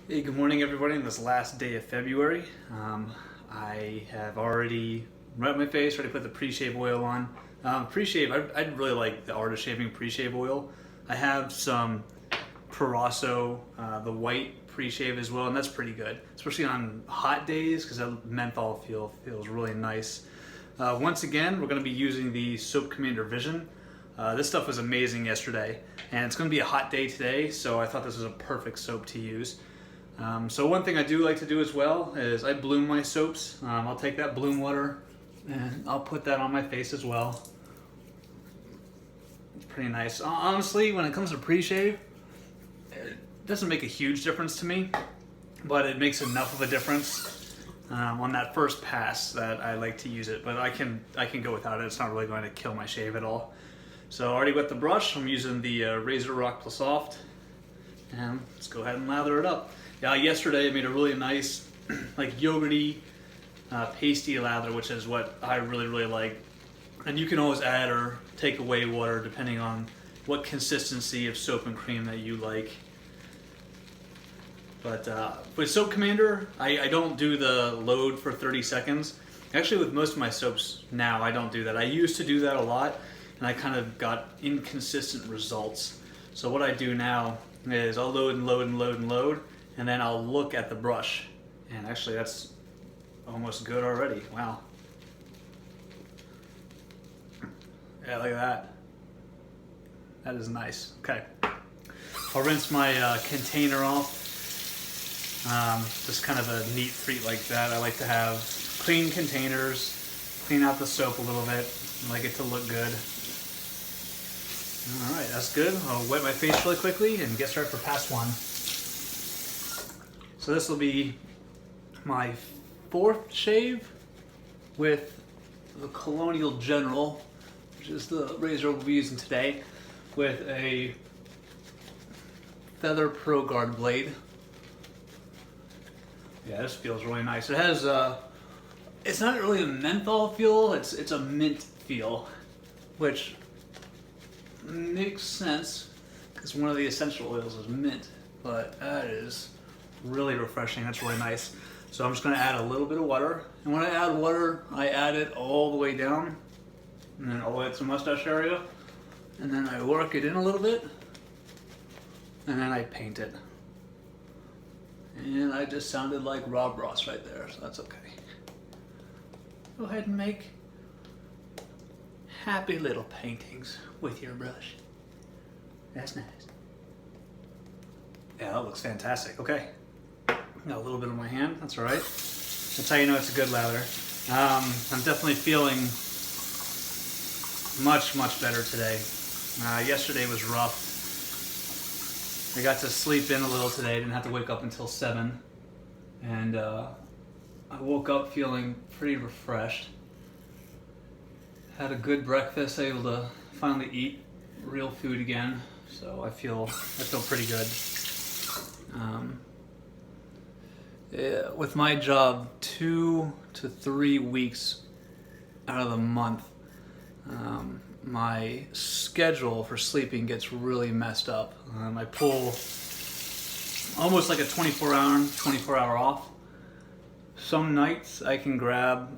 Hey, good morning everybody. On this last day of February, I have already rubbed my face, already put the pre-shave oil on. Pre-shave, I really like the art of shaving pre-shave oil. I have some Proraso, the white pre-shave as well, and that's pretty good, especially on hot days because that menthol feels really nice. Once again, we're going to be using the Soap Commander Vision. This stuff was amazing yesterday, and it's going to be a hot day today, so I thought this was a perfect soap to use. So one thing I do like to do as well is I bloom my soaps. I'll take that bloom water and I'll put that on my face as well. It's pretty nice. Honestly, when it comes to pre-shave, it doesn't make a huge difference to me, but it makes enough of a difference on that first pass that I like to use it. But I can go without it. It's not really going to kill my shave at all. So I already wet the brush. I'm using the RazoRock Plus Soft, and let's go ahead and lather it up. Yesterday I made a really nice, like yogurty, pasty lather, which is what I really like. And you can always add or take away water depending on what consistency of soap and cream that you like. But with Soap Commander, I don't do the load for 30 seconds. Actually, with most of my soaps now, I don't do that. I used to do that a lot, and I kind of got inconsistent results. So what I do now is I'll load and load and load and load, and then I'll look at the brush. And actually that's almost good already. Wow. Yeah, look at that. That is nice. Okay. I'll rinse my container off. Just kind of a neat treat like that. I like to have clean containers, clean out the soap a little bit. I like it to look good. All right, that's good. I'll wet my face really quickly and get started for pass one. So this will be my fourth shave with the Colonial General, which is the razor we'll be using today, with a Feather Pro Guard blade. Yeah, this feels really nice. It has it's not really a menthol feel, it's a mint feel, which makes sense because one of the essential oils is mint, but that is really refreshing. That's really nice. So I'm just going to add a little bit of water, and when I add water, I add it all the way down and then all the way to the mustache area, and then I work it in a little bit, and then I paint it. And I just sounded like Rob Ross right there, so that's okay. Go ahead and make happy little paintings with your brush. That's nice. Yeah, that looks fantastic. Okay. Got a little bit on my hand, that's all right. That's how you know it's a good lather. I'm definitely feeling much better today. Yesterday was rough. I got to sleep in a little today, didn't have to wake up until 7. And I woke up feeling pretty refreshed. Had a good breakfast, able to finally eat real food again. So I feel pretty good. Yeah, with my job, 2 to 3 weeks out of the month, my schedule for sleeping gets really messed up. I pull almost like a 24-hour off. Some nights I can grab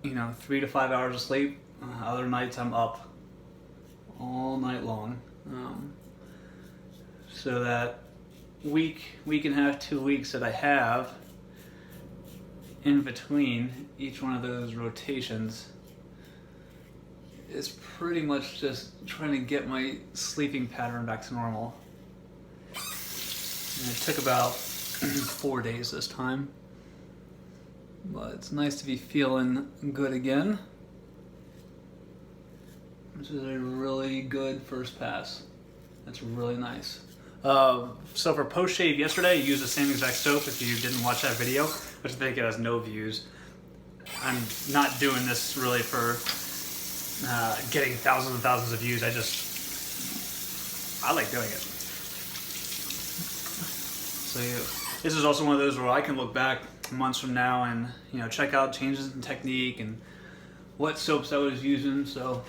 3 to 5 hours of sleep. Other nights I'm up all night long. So that week and a half, 2 weeks that I have in between each one of those rotations is pretty much just trying to get my sleeping pattern back to normal. And it took about 4 days this time, but it's nice to be feeling good again, which is a really good first pass. That's really nice. So for post-shave yesterday, I used the same exact soap. If you didn't watch that video, which I think it has no views, I'm not doing this really for getting thousands and thousands of views. I like doing it. So this is also one of those where I can look back months from now and check out changes in technique and what soaps I was using. So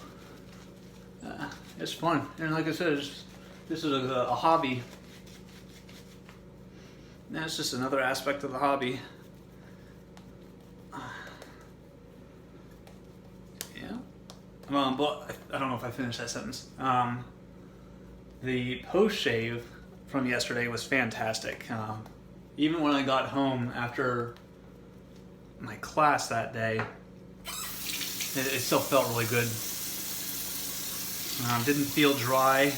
it's fun, and like I said, this is a hobby That's just another aspect of the hobby. Yeah. But I don't know if I finished that sentence. The post shave from yesterday was fantastic. Even when I got home after my class that day, it still felt really good. Didn't feel dry.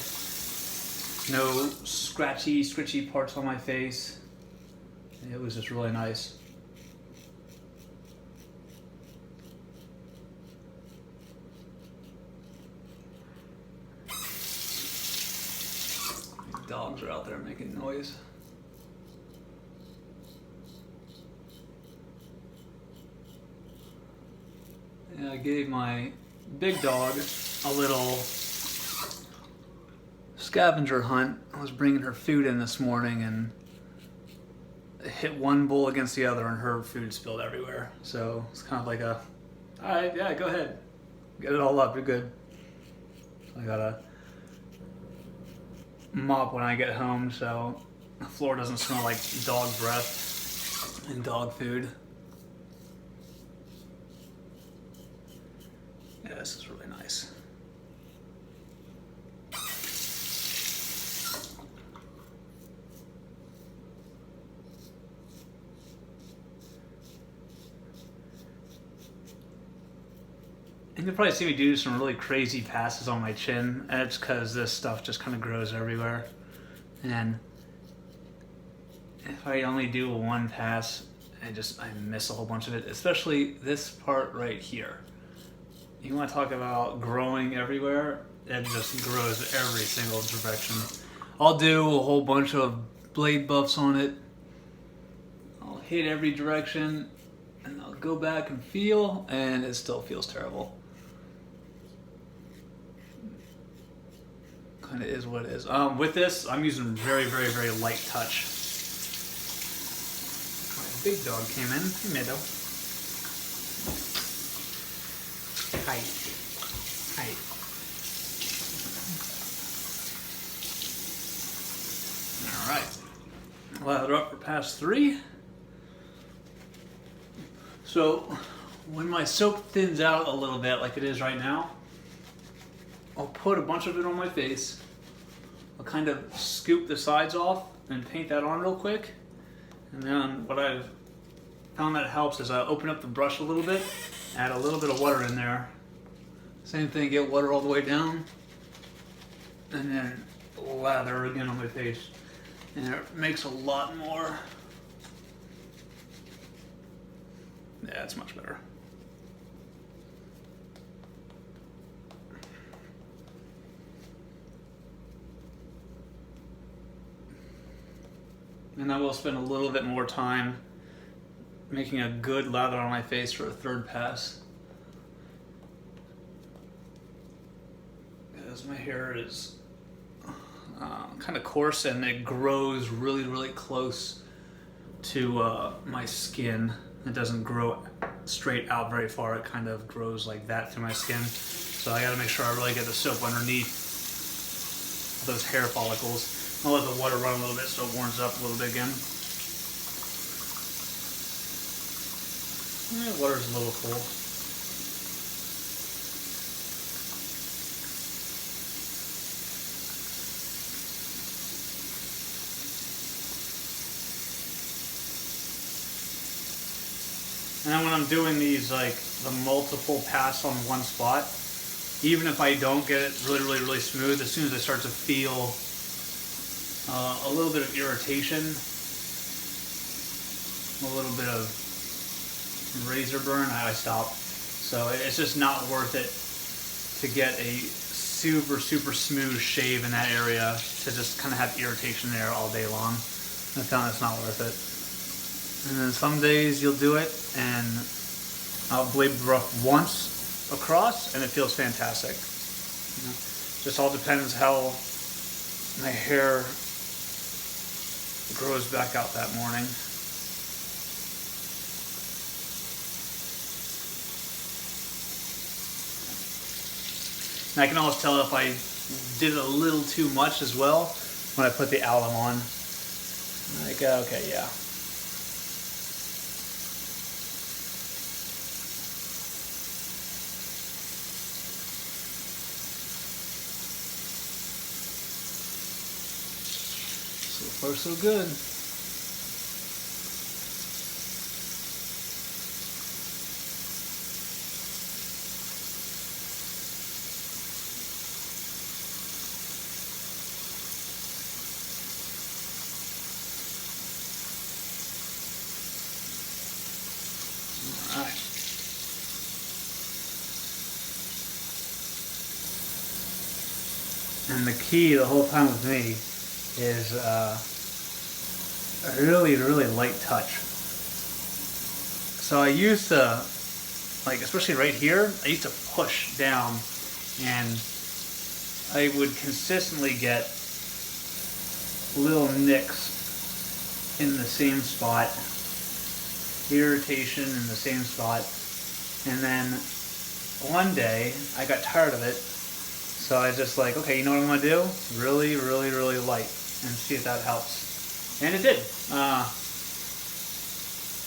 No scratchy parts on my face. It was just really nice. Dogs are out there making noise. Yeah, I gave my big dog a little scavenger hunt. I was bringing her food in this morning and hit one bowl against the other and her food spilled everywhere. So it's kind of like a, all right, yeah, go ahead. Get it all up, you're good. I gotta mop when I get home so the floor doesn't smell like dog breath and dog food. Yeah, this is really nice. And you'll probably see me do some really crazy passes on my chin, and it's because this stuff just kind of grows everywhere. And if I only do one pass, I miss a whole bunch of it, especially this part right here. You want to talk about growing everywhere? It just grows every single direction. I'll do a whole bunch of blade buffs on it. I'll hit every direction, and I'll go back and feel, and it still feels terrible. Kind of is what it is. With this, I'm using very light touch. My big dog came in. Hey, Meadow. Hi. Hi. All right. Lather up for pass 3. So, when my soap thins out a little bit, like it is right now, I'll put a bunch of it on my face. I'll kind of scoop the sides off and paint that on real quick. And then what I've found that helps is I open up the brush a little bit, add a little bit of water in there. Same thing, get water all the way down, and then lather again on my face. And it makes a lot more. Yeah, it's much better. And I will spend a little bit more time making a good lather on my face for a third pass. Because my hair is kind of coarse and it grows really close to my skin. It doesn't grow straight out very far. It kind of grows like that through my skin. So I gotta make sure I really get the soap underneath those hair follicles. I'll let the water run a little bit so it warms up a little bit again. Yeah, water's a little cool. And then when I'm doing these, like the multiple pass on one spot, even if I don't get it really smooth, as soon as I start to feel a little bit of irritation, a little bit of razor burn, I stop. So it's just not worth it to get a super smooth shave in that area to just kind of have irritation there all day long. I found it's not worth it. And then some days you'll do it and I'll blade rough once across and it feels fantastic. You know, just all depends how my hair grows back out that morning. And I can always tell if I did it a little too much as well when I put the alum on. Like, okay, yeah. So far, so good. All right. And the key the whole time with me is a really, really light touch. So I used to, like, especially right here, I used to push down, and I would consistently get little nicks in the same spot, irritation in the same spot, and then one day I got tired of it, so I was just like, okay, you know what I'm gonna do? Really, really, really light, and see if that helps. And it did.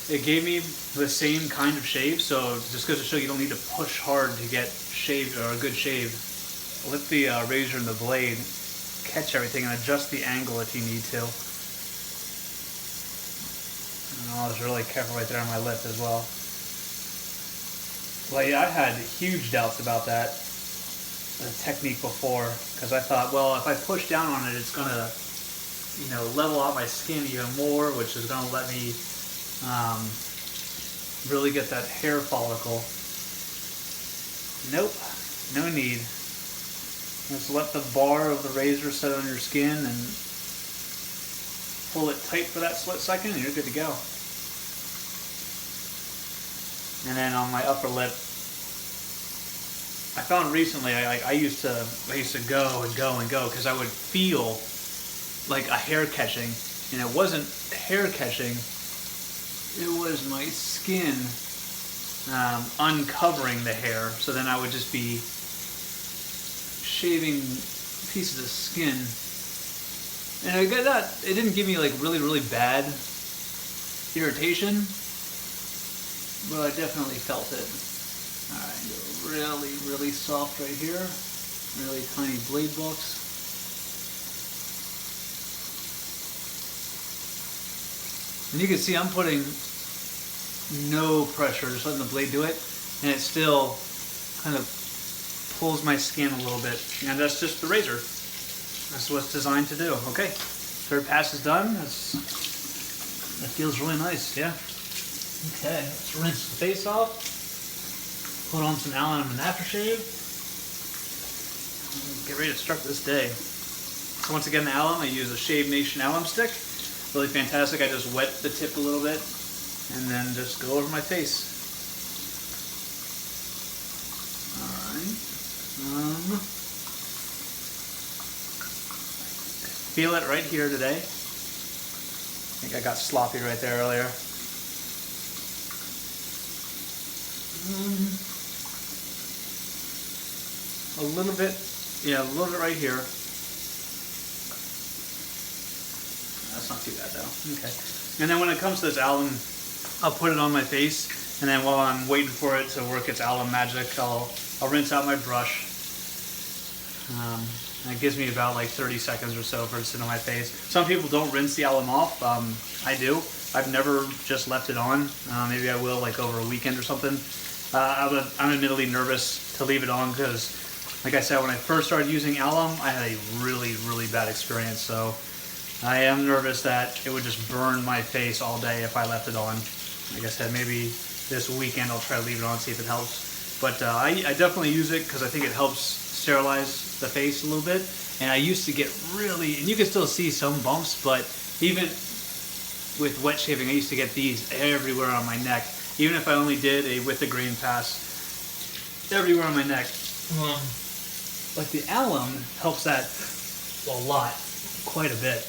It gave me the same kind of shave, so just goes to show you don't need to push hard to get shaved or a good shave. Let the razor and the blade catch everything and adjust the angle if you need to. And I was really careful right there on my lip as well. Well, yeah, I had huge doubts about that technique before, because I thought, well, if I push down on it, it's gonna, you know, level out my skin even more, which is gonna let me really get that hair follicle. Nope, no need. Just let the bar of the razor set on your skin and pull it tight for that split second and you're good to go. And then on my upper lip, I found recently I used to go and go and go because I would feel like a hair catching, and it wasn't hair catching, it was my skin uncovering the hair. So then I would just be shaving pieces of skin, and I got that. It didn't give me like really, really bad irritation, but I definitely felt it. All right, really, really soft right here. Really tiny blade books. And you can see I'm putting no pressure, just letting the blade do it, and it still kind of pulls my skin a little bit. And that's just the razor. That's what it's designed to do. Okay, third pass is done. That feels really nice, yeah. Okay, let's rinse the face off. Put on some alum and aftershave. Get ready to start this day. So once again, the alum, I use a Shave Nation alum stick. Really fantastic. I just wet the tip a little bit and then just go over my face. Alright. Feel it right here today. I think I got sloppy right there earlier. A little bit, yeah, a little bit right here. That's not too bad though. Okay. And then when it comes to this alum, I'll put it on my face, and then while I'm waiting for it to work its alum magic, I'll rinse out my brush. And it gives me about like 30 seconds or so for it to sit on my face. Some people don't rinse the alum off. I do. I've never just left it on. Maybe I will like over a weekend or something. I'm admittedly nervous to leave it on because, like I said, when I first started using alum, I had a really, really bad experience. So I am nervous that it would just burn my face all day if I left it on. Like I said, maybe this weekend I'll try to leave it on, see if it helps. But I definitely use it because I think it helps sterilize the face a little bit. And I used to get really, and you can still see some bumps, but even with wet shaving, I used to get these everywhere on my neck. Even if I only did a with the grain pass, everywhere on my neck. Like the alum helps that a lot, quite a bit.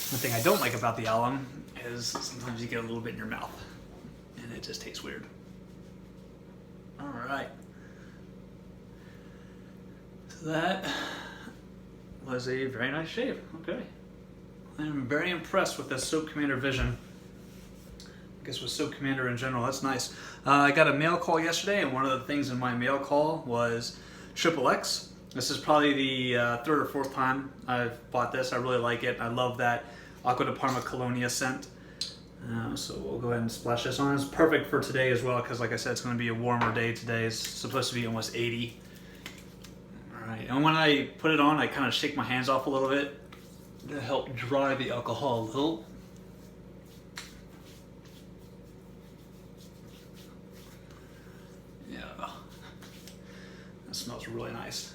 One thing I don't like about the alum is sometimes you get a little bit in your mouth and it just tastes weird. All right. So that was a very nice shave. Okay. I'm very impressed with this Soap Commander Vision. I guess with Soap Commander in general, that's nice. I got a mail call yesterday, and one of the things in my mail call was XXX. This is probably the third or fourth time I've bought this. I really like it. I love that Acqua di Parma Colonia scent. So we'll go ahead and splash this on. It's perfect for today as well, because like I said, it's going to be a warmer day today. It's supposed to be almost 80. Alright, and when I put it on, I kind of shake my hands off a little bit to help dry the alcohol a little. Yeah, that smells really nice.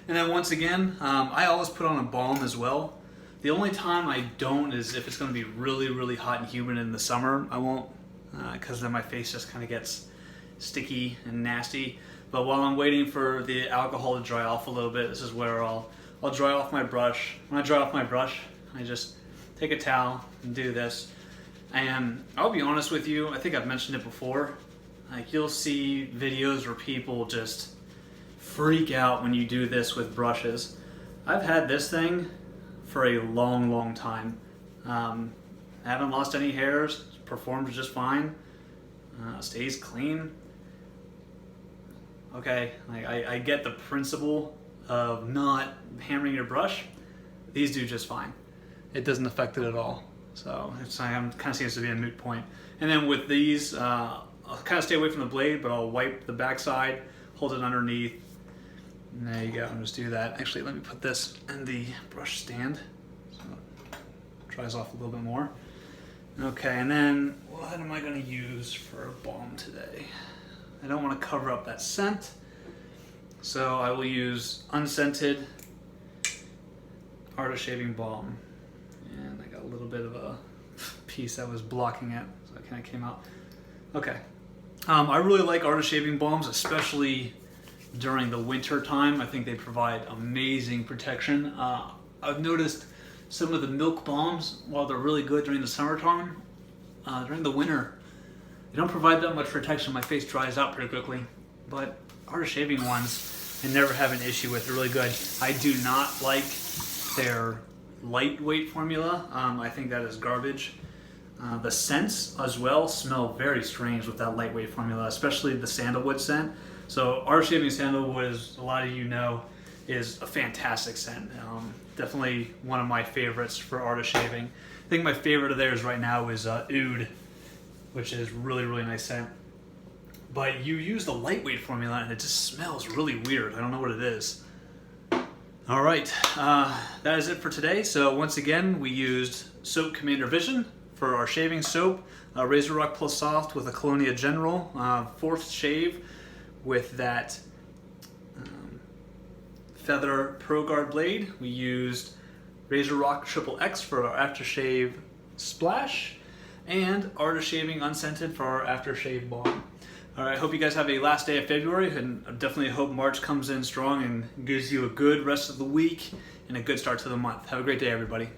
And then once again, I always put on a balm as well. The only time I don't is if it's going to be really, really hot and humid in the summer. I won't, because then my face just kind of gets sticky and nasty. But while I'm waiting for the alcohol to dry off a little bit, this is where I'll dry off my brush. When I dry off my brush, I just take a towel and do this. And I'll be honest with you, I think I've mentioned it before. Like, you'll see videos where people just freak out when you do this with brushes. I've had this thing for a long, long time. I haven't lost any hairs, performs just fine, stays clean. Okay, I get the principle of not hammering your brush. These do just fine. It doesn't affect it at all. So it kind of seems to be a moot point. And then with these, I'll kind of stay away from the blade, but I'll wipe the backside, hold it underneath. And there you go, I'll just do that. Actually, let me put this in the brush stand so it dries off a little bit more. Okay, and then what am I going to use for a balm today? I don't want to cover up that scent, so I will use unscented Art of Shaving Balm. And I got a little bit of a piece that was blocking it, so it kind of came out. Okay. I really like Art of Shaving Balms, especially during the winter time. I think they provide amazing protection. I've noticed some of the Milk Balms, while they're really good during the summertime, during the winter, they don't provide that much protection. My face dries out pretty quickly. But Art of Shaving ones, I never have an issue with. They're really good. I do not like their lightweight formula. I think that is garbage. The scents as well smell very strange with that lightweight formula, especially the sandalwood scent. So Art of Shaving Sandalwood, as a lot of you know, is a fantastic scent. Definitely one of my favorites for Art of Shaving. I think my favorite of theirs right now is Oud, which is really, really nice scent. But you use the lightweight formula and it just smells really weird. I don't know what it is. All right, that is it for today. So once again, we used Soap Commander Vision for our shaving soap, RazoRock Plus Soft with a Colonia General, fourth shave with that Feather Pro Guard blade. We used RazoRock XXX for our aftershave splash, and Art of Shaving Unscented for our aftershave balm. All right, hope you guys have a last day of February, and I definitely hope March comes in strong and gives you a good rest of the week and a good start to the month. Have a great day, everybody.